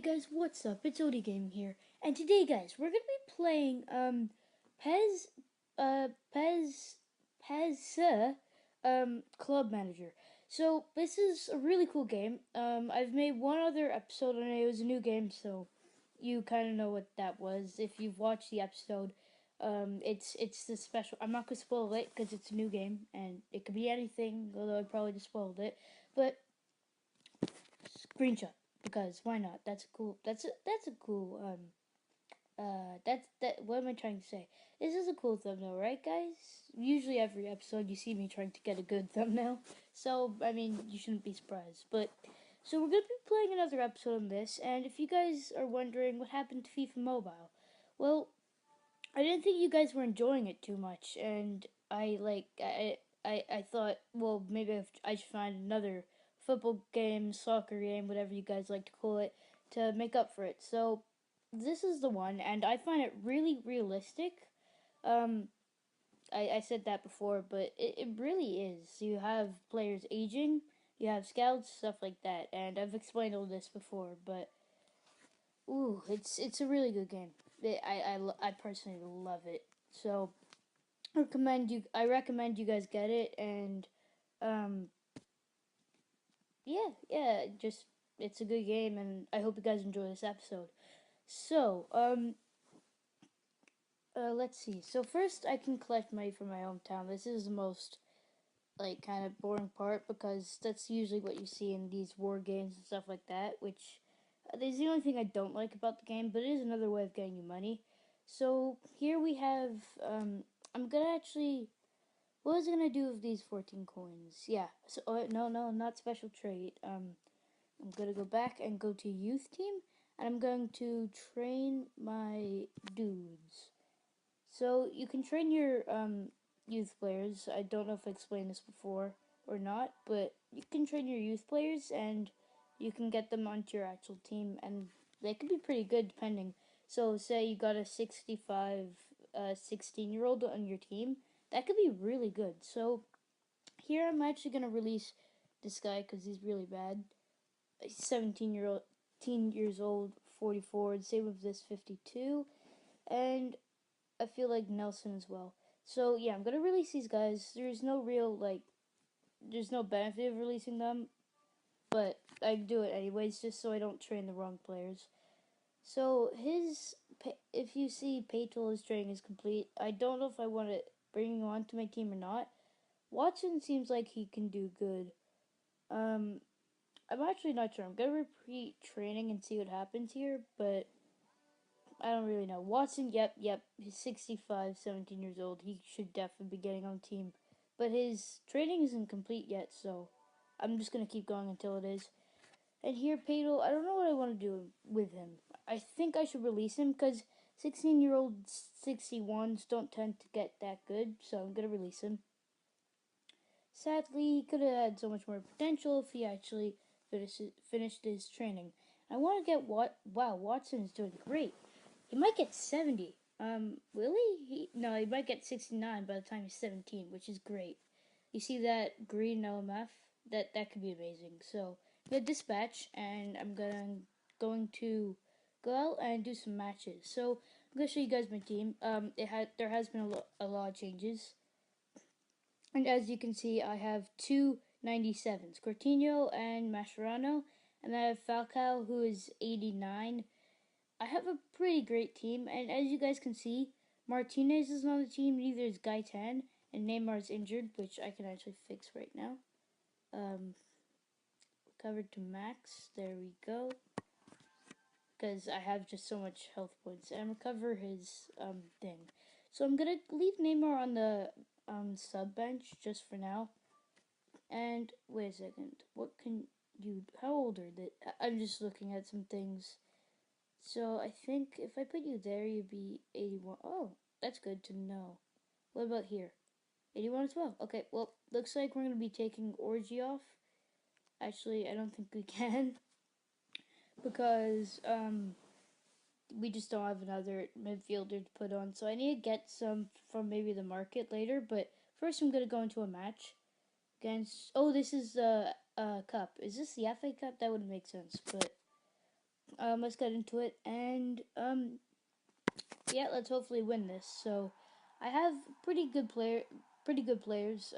guys, what's up? It's Odie Gaming here, and today, guys, we're gonna be playing Pez, Pez, Pez, Club Manager. So this is a really cool game. I've made one other episode on it. It was a new game, so you kind of know what that was if you've watched the episode. It's the special. I'm not gonna spoil it because it's a new game and it could be anything. Although I probably just spoiled it, but screenshot because why not? That's cool. That's a cool that what am I trying to say? This is a cool thumbnail, right guys? Usually every episode you see me trying to get a good thumbnail. So I mean you shouldn't be surprised. But so we're gonna be playing another episode on this, and if you guys are wondering what happened to FIFA Mobile, well, I didn't think you guys were enjoying it too much, and I thought, well, maybe I should find another football game, soccer game, whatever you guys like to call it, to make up for it. So this is the one, and I find it really realistic. Um, I said that before, but it really is. You have players aging, you have scouts, stuff like that, and I've explained all this before, but ooh, it's a really good game. I personally love it. So I recommend you guys get it, and um just it's a good game, and I hope you guys enjoy this episode. So let's see. So first, I can collect money from my hometown. This is the most like kind of boring part because that's usually what you see in these war games and stuff like that, which is the only thing I don't like about the game, but it is another way of getting you money. So here we have, I'm gonna actually, what was I gonna do with these 14 coins? Yeah, so, no, not special trait. I'm gonna go back and go to youth team, and I'm going to train my dudes. So you can train your youth players. I don't know if I explained this before or not, but you can train your youth players and you can get them onto your actual team, and they could be pretty good depending. So say you got a 65 16-year-old on your team, that could be really good. So here I'm actually going to release this guy because he's really bad. 17-year-old, 18 years old, 44. Same with this 52, and I feel like Nelson as well. So yeah, I'm gonna release these guys. There's no real there's no benefit of releasing them, but I do it anyways, just so I don't train the wrong players. So if you see Paytol's training is complete, I don't know if I want to bring him on to my team or not. Watson seems like he can do good. I'm actually not sure. I'm gonna repeat training and see what happens here, but I don't really know. Watson, yep. He's 65, 17 years old. He should definitely be getting on the team. But his training isn't complete yet, so I'm just going to keep going until it is. And here, Padel, I don't know what I want to do with him. I think I should release him because 16-year-old 61s don't tend to get that good, so I'm going to release him. Sadly, he could have had so much more potential if he actually finished his training. I want to get wow, Watson is doing great. He might get 70. Will he? No, he might get 69 by the time he's 17, which is great. You see that green LMF? That could be amazing. So, I'm gonna dispatch, and I'm going to go out and do some matches. So, I'm gonna show you guys my team. There has been a lot of changes, and as you can see, I have two 97s, Coutinho and Mascherano, and I have Falcao, who is 89. I have a pretty great team, and as you guys can see, Martinez is on the team, neither is Gaetan, and Neymar is injured, which I can actually fix right now. Recovered to max, there we go, because I have just so much health points, and recover his thing. So I'm going to leave Neymar on the sub bench just for now, and wait a second, how old are they? I'm just looking at some things. So I think if I put you there, you'd be 81. Oh, that's good to know. What about here? 81 as well. Okay, well, looks like we're going to be taking Orgy off. Actually, I don't think we can because we just don't have another midfielder to put on. So I need to get some from maybe the market later. But first, I'm going to go into a match against. Oh, this is the cup. Is this the FA Cup? That wouldn't make sense. But let's get into it, and yeah, let's hopefully win this. So, I have pretty good players.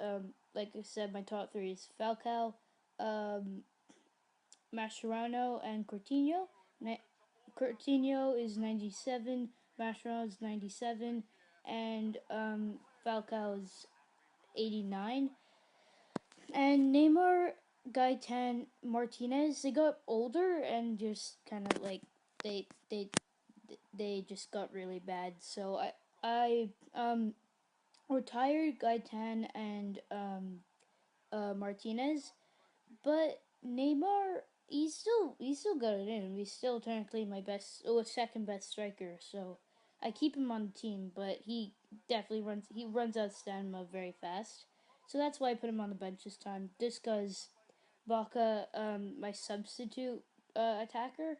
Like I said, my top three is Falcao, um, Mascherano, and Coutinho. Coutinho is 97, Mascherano is 97, and Falcao is 89. And Neymar, Gaetan, Martinez, they got older and just kind of like they they they just got really bad. So I retired Gaetan and Martinez, but Neymar he's still got it in him. He's still technically my second best striker. So I keep him on the team, but he runs out of stamina very fast. So that's why I put him on the bench this time. Just because Baca, my substitute attacker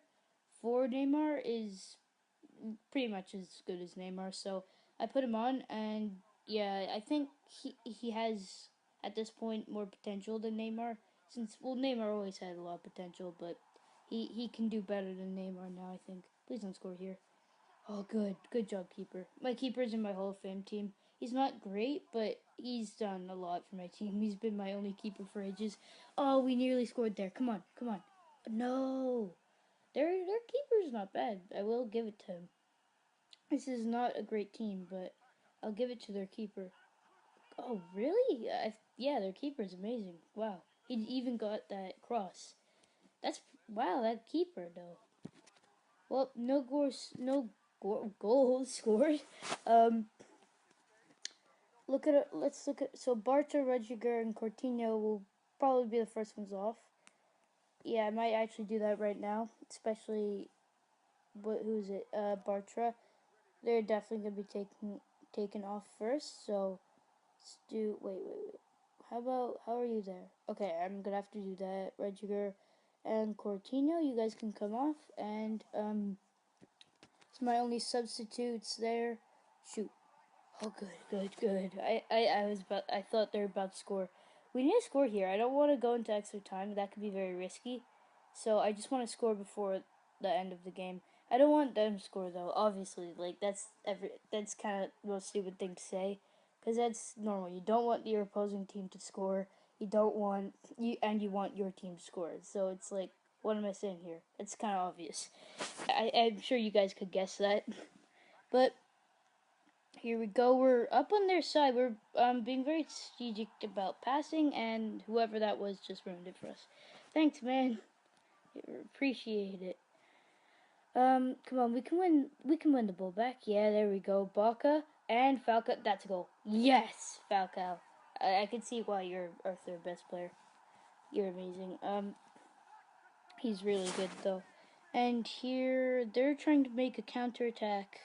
for Neymar, is pretty much as good as Neymar. So I put him on, and yeah, I think he has at this point more potential than Neymar. Since Neymar always had a lot of potential, but he can do better than Neymar now. I think. Please don't score here. Oh, good job, keeper. My keeper's in my Hall of Fame team. He's not great, but he's done a lot for my team. He's been my only keeper for ages. Oh, we nearly scored there. Come on, come on. No, their keeper's not bad. I will give it to him. This is not a great team, but I'll give it to their keeper. Oh, really? Yeah, their keeper's amazing. Wow. He even got that cross. That's wow, that keeper though. Well, no goals scored. Um, look at it. Let's look at so Bartra, Rudiger, and Coutinho will probably be the first ones off. Yeah, I might actually do that right now, especially who's it? Bartra. They're definitely gonna be taken off first. So let's do. Wait. How are you there? Okay, I'm gonna have to do that. Rudiger and Coutinho, you guys can come off, and it's my only substitutes there. Shoot. Oh, good. I thought they were about to score. We need to score here. I don't want to go into extra time. That could be very risky. So I just want to score before the end of the game. I don't want them to score though. Obviously, like that's kind of the most stupid thing to say, because that's normal. You don't want your opposing team to score. You want your team to score. So it's like, what am I saying here? It's kind of obvious. I'm sure you guys could guess that, but here we go. We're up on their side. We're being very strategic about passing, and whoever that was just ruined it for us. Thanks, man. Appreciate it. Come on, we can win. We can win the ball back. Yeah, there we go. Baca and Falcao. That's a goal. Yes, Falcao. I can see why you're our third best player. You're amazing. He's really good though. And here they're trying to make a counterattack,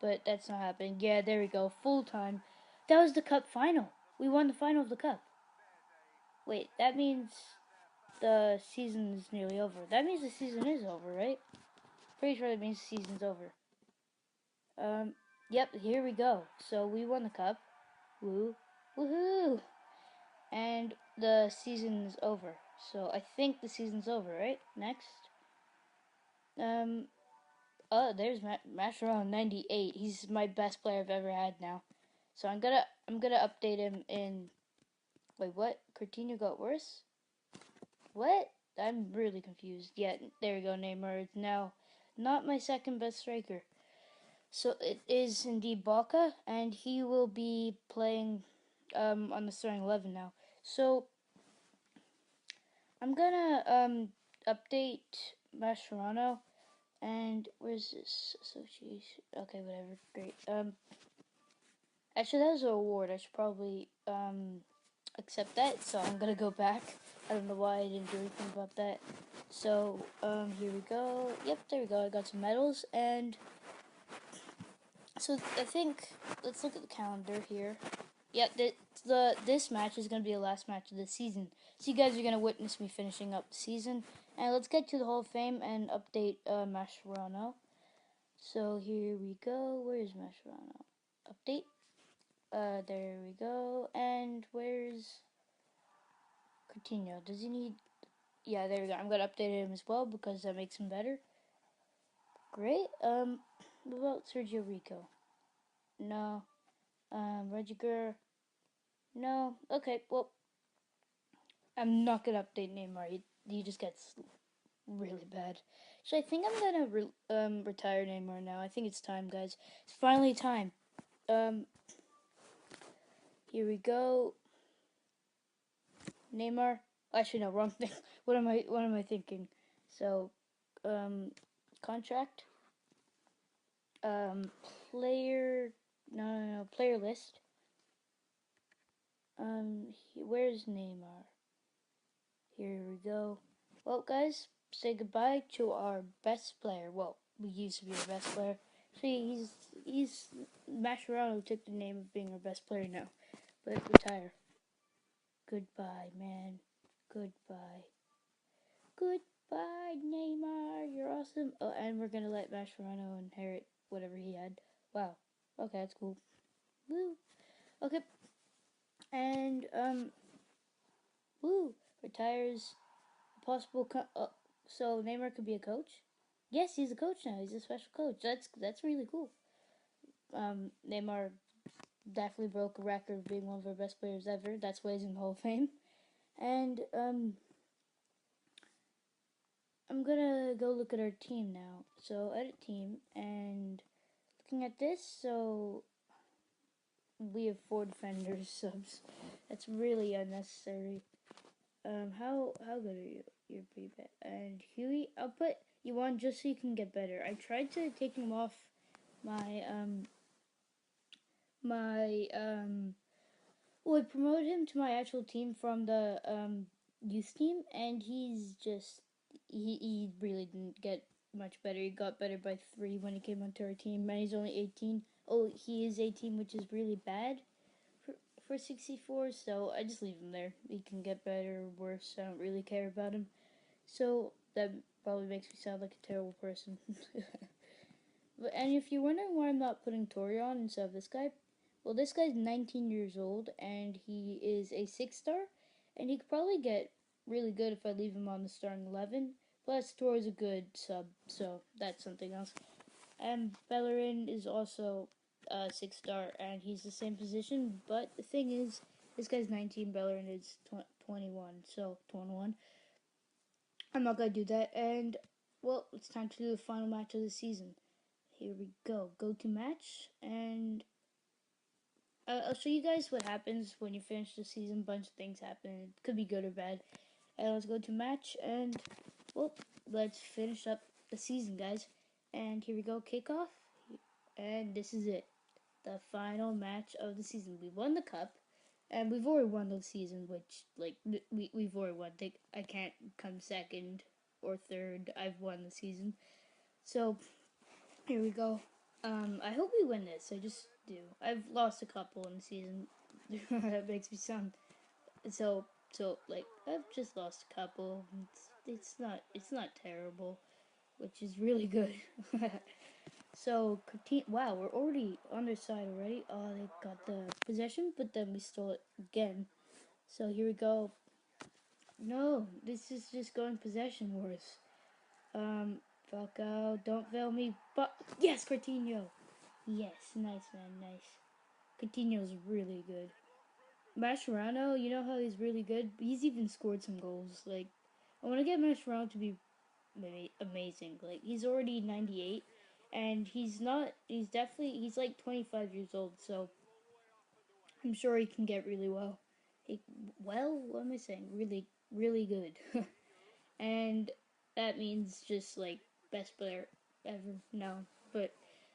but that's not happening. Yeah, there we go. Full time. That was the cup final. We won the final of the cup. Wait, that means the season is nearly over. That means the season is over, right? Pretty sure that means the season's over. Yep, here we go. So we won the cup. Woohoo! And the season's over. So I think the season's over, right? Next. Um, Oh, there's Mascherano 98. He's my best player I've ever had now. So I'm gonna update him in. Wait, what? Coutinho got worse? What? I'm really confused. Yeah, there we go. Neymar is now not my second best striker. So it is indeed Baca, and he will be playing on the starting 11 now. So I'm gonna update Mascherano. And where's this association? Okay, whatever. Great. Actually, that was an award. I should probably accept that. So I'm gonna go back. I don't know why I didn't do anything about that. So here we go. Yep, there we go. I got some medals, and so I think let's look at the calendar here. Yep, this match is gonna be the last match of the season. So you guys are gonna witness me finishing up the season. And let's get to the Hall of Fame and update Mascherano. So here we go. Where's Mascherano? Update. There we go. And where's Coutinho? Does he need? Yeah, there we go. I'm gonna update him as well because that makes him better. great. What about Sergio Rico? No. Rudiger? No. Okay, well, I'm not gonna update Neymar. He just gets really bad. So I think I'm gonna retire Neymar now. I think it's time, guys. It's finally time. Um, Here we go. Neymar. Actually, no, wrong thing. What am I thinking? So, um, contract. Um, player. No. Player list. Where's Neymar? Here we go. Well, guys, say goodbye to our best player. Well, we used to be our best player. See, he's Mascherano took the name of being our best player now. But retire. Goodbye, man. Goodbye. Goodbye, Neymar. You're awesome. Oh, and we're gonna let Mascherano inherit whatever he had. Wow. Okay, that's cool. Woo. Okay. And woo. Retires. Possible. So Neymar could be a coach. Yes, he's a coach now. He's a special coach. That's really cool. Neymar definitely broke a record of being one of our best players ever. That's why he's in the Hall of Fame. And I'm gonna go look at our team now. So edit team, and looking at this, so we have 4 defenders subs. That's really unnecessary. How good are you? You're pretty bad. And Huey, I'll put you on just so you can get better. I tried to take him off my my well, I promoted him to my actual team from the youth team, and he really didn't get much better. He got better by 3 when he came onto our team, and he's only 18. Oh, he is 18, which is really bad for 64. So I just leave him there. He can get better or worse. I don't really care about him. So that probably makes me sound like a terrible person. And if you're wondering why I'm not putting Tori on instead of this guy, well, this guy's 19 years old and he is a 6-star, and he could probably get really good if I leave him on the starting 11. Plus, Tori's a good sub, so that's something else. And Bellerin is also a 6-star, and he's the same position, but the thing is, this guy's 19, Bellerin is 21, so 21. I'm not gonna do that, and, well, it's time to do the final match of the season. Here we go. Go to match, and I'll show you guys what happens when you finish the season. A bunch of things happen. It could be good or bad. And let's go to match, and well, let's finish up the season, guys. And here we go, kickoff, and this is it, the final match of the season. We won the cup, and we've already won the season, which like we've already won. I can't come second or third. I've won the season, so here we go. I hope we win this. I just do. I've lost a couple in the season. That makes me sound so like I've just lost a couple. It's not terrible, which is really good. So wow, we're already on their side already. Oh, they got the possession, but then we stole it again. So here we go. No, this is just going possession wars. Falcao, don't fail me. But yes, Coutinho. Yes, nice man, nice. Coutinho's really good. Mascherano, you know how he's really good? He's even scored some goals. Like, I want to get Mascherano to be amazing. Like, he's already 98, and he's like 25 years old, so I'm sure he can get really well. What am I saying? Really, really good. And that means just like best player ever. No, but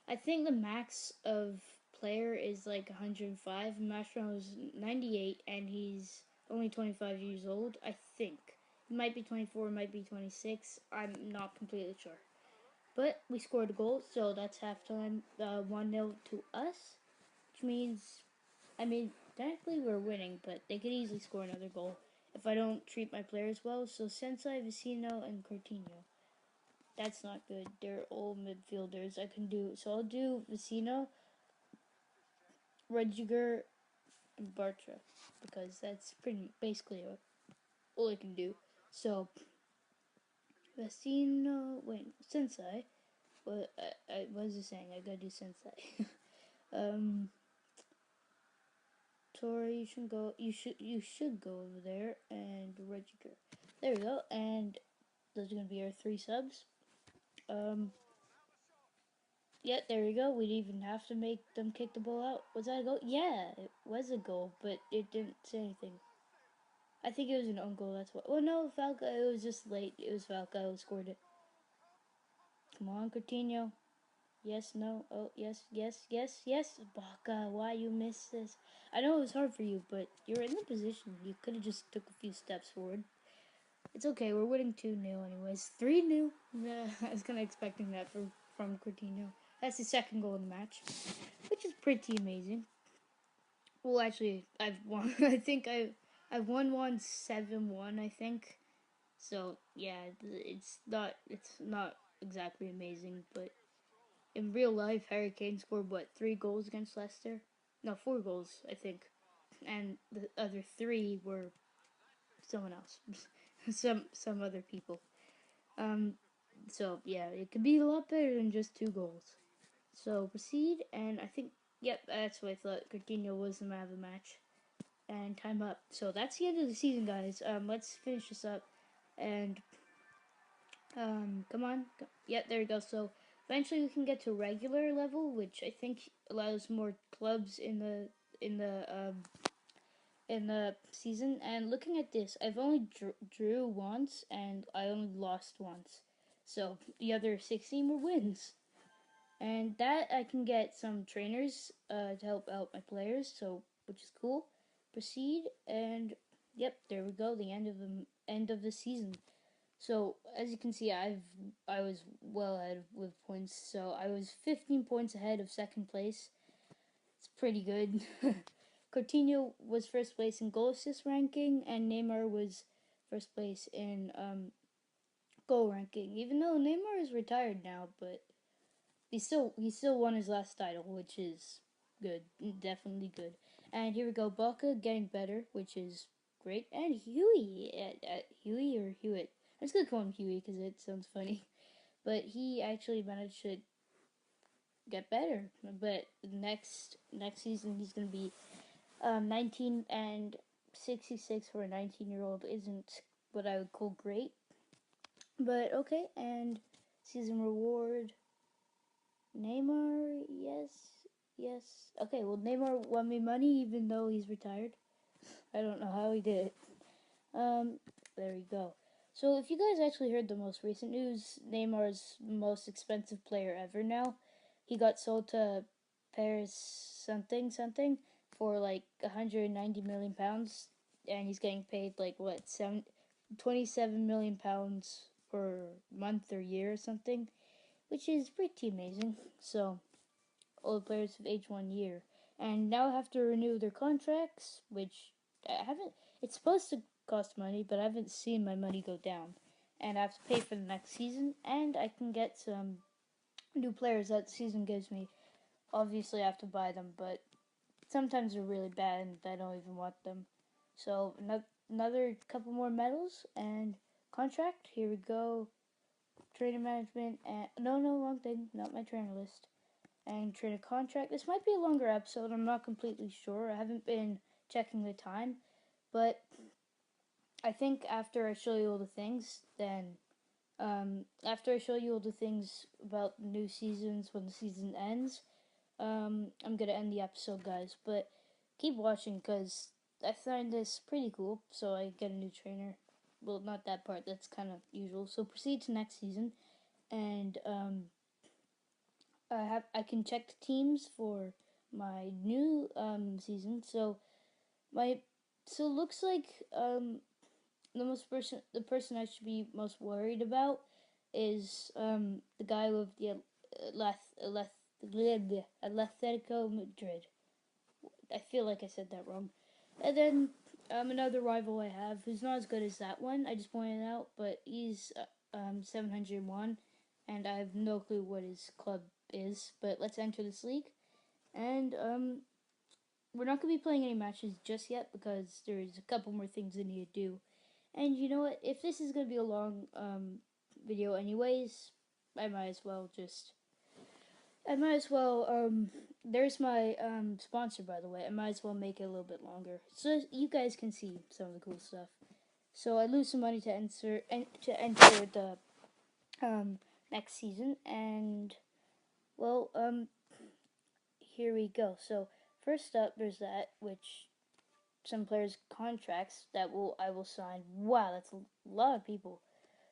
I think the max of player is like 105. Mastro is 98, and he's only 25 years old. I think it might be 24, might be 26. I'm not completely sure. But we scored a goal, so that's halftime. 1-0 to us, which means, I mean, technically we're winning, but they could easily score another goal if I don't treat my players well. So Sensei, Vicino, and Coutinho. That's not good. They're all midfielders. I can do so. I'll do Vicino, Rudiger, and Bartra because that's pretty basically all I can do. So Vicino, wait, Sensei. What was it saying? I gotta do sensei. um, Tori, you should go. You should go over there and register. There we go. And those are gonna be our 3 subs. Um, yeah, there you go. We didn't even have to make them kick the ball out. Was that a goal? Yeah, it was a goal, but it didn't say anything. I think it was an own goal. That's what. Well, no, Falco. It was just late. It was Falco who scored it. Come on, Coutinho. Yes, no. Oh, yes, yes, yes, yes. Baka, why you miss this? I know it was hard for you, but you're in the position. You could have just took a few steps forward. It's okay. We're winning 2-0 anyways. 3-0. Yeah, I was kind of expecting that from Coutinho. That's his second goal in the match, which is pretty amazing. Well, actually, I've won. I think I've won 7-1. I think. So yeah, it's not exactly amazing, but in real life, Harry Kane scored what 3 goals against Leicester? No, 4 goals, I think, and the other 3 were someone else, some other people. Um, so yeah, it could be a lot better than just 2 goals. So proceed, and I think yep, that's what I thought. Coutinho was the man of the match, and time up. So that's the end of the season, guys. Let's finish this up, and come on. Yep, there we go. So eventually we can get to regular level, which I think allows more clubs in the in the season. And looking at this, I've only drew once and I only lost once. So the other 16 were wins. And that I can get some trainers to help out my players, so which is cool. Proceed and yep, there we go. The end of the season. So as you can see, I was well ahead with points. So I was 15 points ahead of second place. It's pretty good. Coutinho was first place in goal assist ranking, and Neymar was first place in goal ranking. Even though Neymar is retired now, but he still won his last title, which is good, definitely good. And here we go, Baka getting better, which is great. And Huey at Huey or Hewitt. I'm just gonna call him Huey because it sounds funny. But he actually managed to get better. But next season he's gonna be 19 and 66 for a 19-year-old isn't what I would call great. But okay, and season reward Neymar, yes, yes. Okay, well, Neymar won me money even though he's retired. I don't know how he did it. Um, there you go. So, if you guys actually heard the most recent news, Neymar's the most expensive player ever now. He got sold to Paris something something for like 190 million pounds, and he's getting paid like what 27 million pounds per month or year or something, which is pretty amazing. So, all the players have aged 1 year, and now have to renew their contracts, which I haven't. It's supposed to cost money, but I haven't seen my money go down, and I have to pay for the next season, and I can get some new players that the season gives me. Obviously, I have to buy them, but sometimes they're really bad, and I don't even want them. So another couple more medals and contract. Here we go. Trainer management and no, wrong thing. Not my trainer list and trade a contract. This might be a longer episode. I'm not completely sure. I haven't been checking the time, but I think after I show you all the things, then after I show you all the things about the new seasons when the season ends, I'm gonna end the episode, guys. But keep watching because I find this pretty cool. So I get a new trainer. Well, not that part. That's kind of usual. So proceed to next season, and I can check the teams for my new season. So my so it looks like the person I should be most worried about is the guy with the Atletico Madrid. I feel like I said that wrong. And then another rival I have who's not as good as that one I just pointed out, but he's 701, and I have no clue what his club is. But let's enter this league, and we're not gonna be playing any matches just yet because there's a couple more things I need to do. And you know what? If this is gonna be a long video, anyways, I might as well just. I might as well. There's my sponsor, by the way. I might as well make it a little bit longer so you guys can see some of the cool stuff. So I lose some money to enter the next season, and well, here we go. So first up, there's that which some players' contracts that I will sign. Wow, that's a lot of people.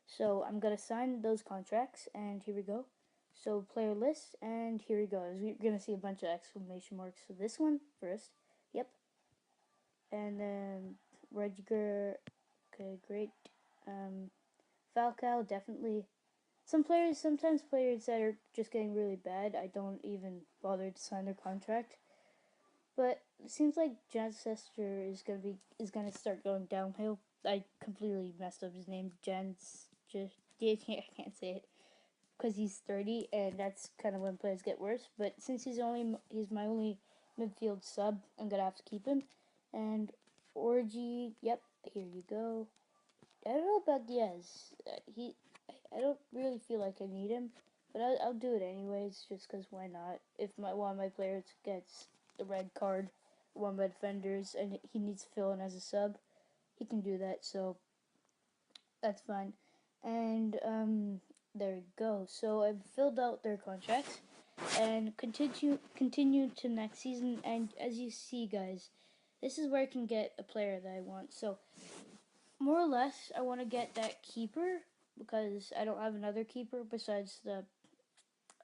So I'm gonna sign those contracts, and here we go. So player list, and here we go. You're gonna see a bunch of exclamation marks. So this one first. Yep. And then Rediger. Okay, great. Um, Falcao, definitely. Sometimes players that are just getting really bad, I don't even bother to sign their contract. But it seems like Janchester is gonna start going downhill. I completely messed up his name. Just I can't say it because he's 30, and that's kind of when players get worse. But since he's my only midfield sub, I'm gonna have to keep him. And Orgy, yep, here you go. I don't know about Diaz. I don't really feel like I need him, but I'll do it anyways, just because why not? If one of my players gets the red card, one of my defenders, and he needs to fill in as a sub, he can do that, so that's fine. And there we go. So I've filled out their contracts, and continue to next season. And as you see, guys, this is where I can get a player that I want. So more or less, I want to get that keeper because I don't have another keeper besides the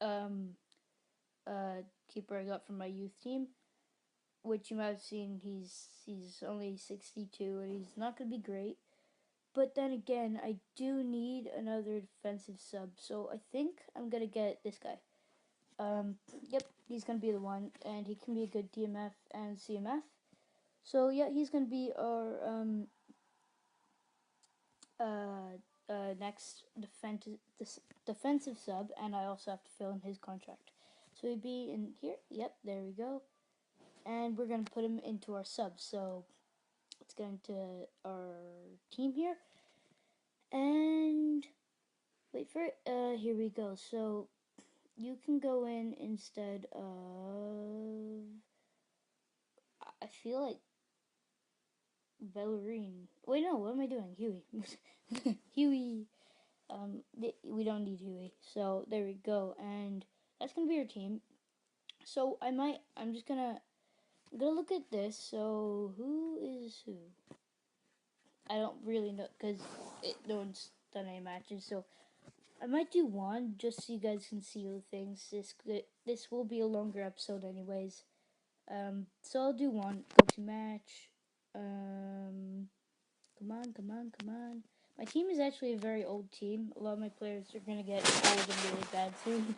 um, keeper I got from my youth team, which you might have seen. He's only 62 and he's not gonna be great. But then again, I do need another defensive sub, so I think I'm gonna get this guy. Um, yep, he's gonna be the one, and he can be a good DMF and CMF. So yeah, he's gonna be our next defensive sub, and I also have to fill in his contract. So he'd be in here. Yep, there we go. And we're gonna put him into our subs. So let's get into our team here, and wait for it. Here we go. So you can go in instead of. I feel like Bellerine. Wait, no. What am I doing? Huey. Huey. We don't need Huey. So there we go, and that's gonna be our team. So I'm just gonna look at this. So who is who? I don't really know because no one's done any matches. So I might do one just so you guys can see the things. This will be a longer episode, anyways. So I'll do one. Go to match. Come on, come on, come on. My team is actually a very old team. A lot of my players are gonna get old and really bad soon.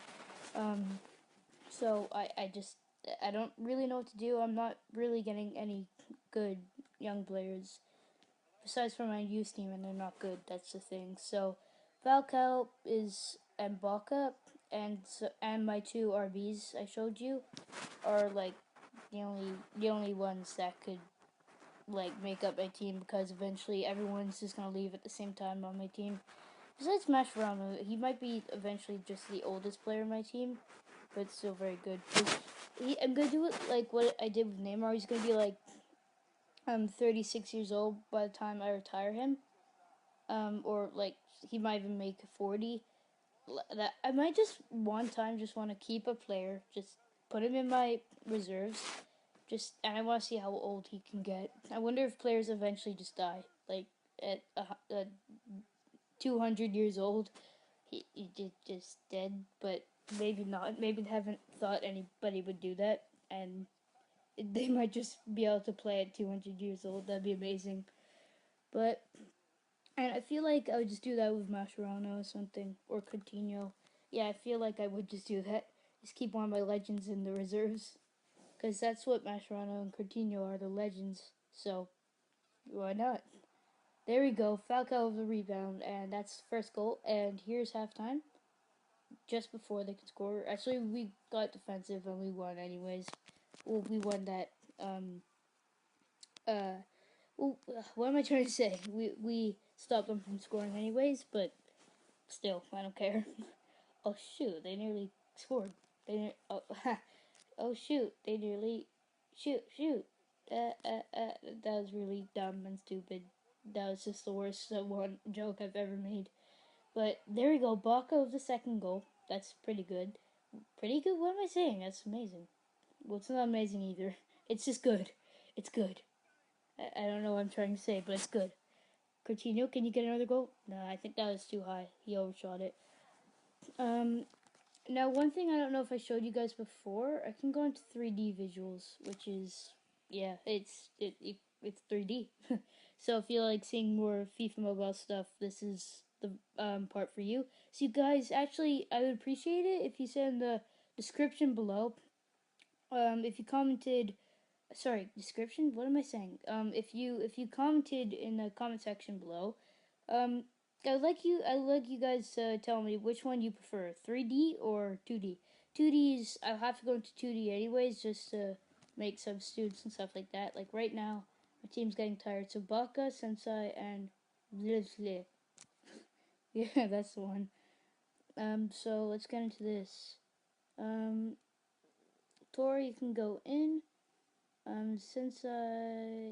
So I don't really know what to do. I'm not really getting any good young players besides from my youth team, and they're not good. That's the thing. So Falcao is Mbaka, and my two RBs I showed you are like the only ones that could like make up my team because eventually everyone's just gonna leave at the same time on my team. Besides Mascherano, he might be eventually just the oldest player in my team, but still very good. I'm gonna do it like what I did with Neymar. He's gonna be like 36 years old by the time I retire him, or like he might even make 40. That I might just one time just want to keep a player, just put him in my reserves, and I want to see how old he can get. I wonder if players eventually just die, like at 200 years old. He just dead, but maybe not. Maybe they haven't thought anybody would do that, and they might just be able to play at 200 years old. That'd be amazing. But and I feel like I would just do that with Mascherano or something, or Coutinho. Yeah, I feel like I would just do that. Just keep one of my legends in the reserves, because that's what Mascherano and Coutinho are, the legends. So why not? There we go. Falcao with the rebound, and that's the first goal. And here's halftime. Just before they could score. Actually, we got defensive and we won anyways. Well, we won that. Uh. Well, what am I trying to say? We stopped them from scoring anyways, but still, I don't care. Oh shoot! They nearly scored. Oh oh shoot! They nearly shoot. That was really dumb and stupid. That was just the worst one joke I've ever made. But there we go. Baka with the second goal. That's pretty good. Pretty good. What am I saying? That's amazing. Well, it's not amazing either. It's just good. It's good. I don't know what I'm trying to say, but it's good. Coutinho, can you get another goal? No, I think that was too high. He overshot it. Um, Now, one thing I don't know if I showed you guys before, I can go into 3D visuals, which is yeah, it's 3D. So if you like seeing more FIFA Mobile stuff, this is the part for you. So you guys, actually, I would appreciate it if you said in the description below, if you commented, sorry, description. What am I saying? If you commented in the comment section below, um, I would like you guys to tell me which one you prefer, 3D or 2D. 2D's I'll have to go into 2D anyways, just to make substitutes and stuff like that. Like right now, my team's getting tired. So Baka, Sensei, and Lizle. Yeah, that's the one. So let's get into this. Um, Tori, you can go in. Since I,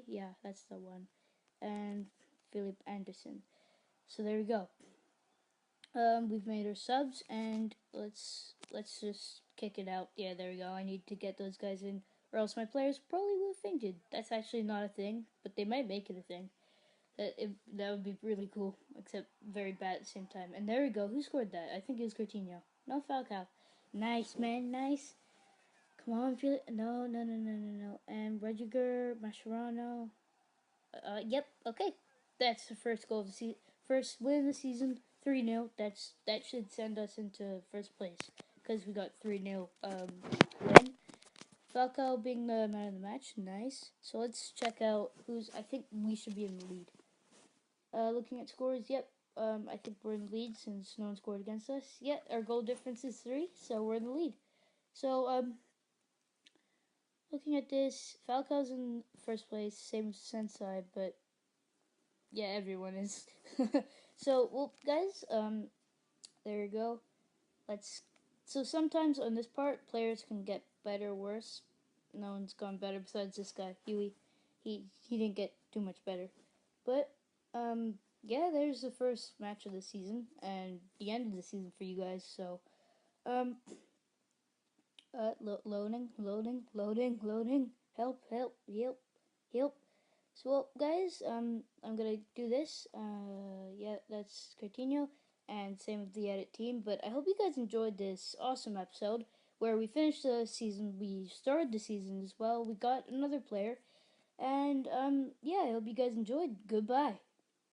yeah, that's the one, and Philip Anderson. So there we go. We've made our subs, and let's just kick it out. Yeah, there we go. I need to get those guys in, or else my players probably would have fainted. That's actually not a thing, but they might make it a thing. That would be really cool, except very bad at the same time. And there we go. Who scored that? I think it was Coutinho. No, Falcao. Nice, man. Nice. Come on, feel it. No, no, no, no, no, no. And Rudiger, Mascherano. Yep. Okay. That's the first goal of the season. First win of the season. 3-0. That should send us into first place because we got 3-0 win. Falcao being the man of the match. Nice. So let's check out who's. I think we should be in the lead. Looking at scores. Yep. I think we're in the lead since no one scored against us. Yeah, our goal difference is 3, so we're in the lead. So looking at this, Falcao's in first place, same as Sensei, but yeah, everyone is. So, well, guys, there you go. Let's. So sometimes on this part, players can get better or worse. No one's gone better besides this guy, Huey. He didn't get too much better, but yeah, there's the first match of the season and the end of the season for you guys. So, um, loading. Help. So, well, guys, I'm gonna do this. Yeah, that's Coutinho, and same with the edit team. But I hope you guys enjoyed this awesome episode where we finished the season. We started the season as well. We got another player, and yeah, I hope you guys enjoyed. Goodbye.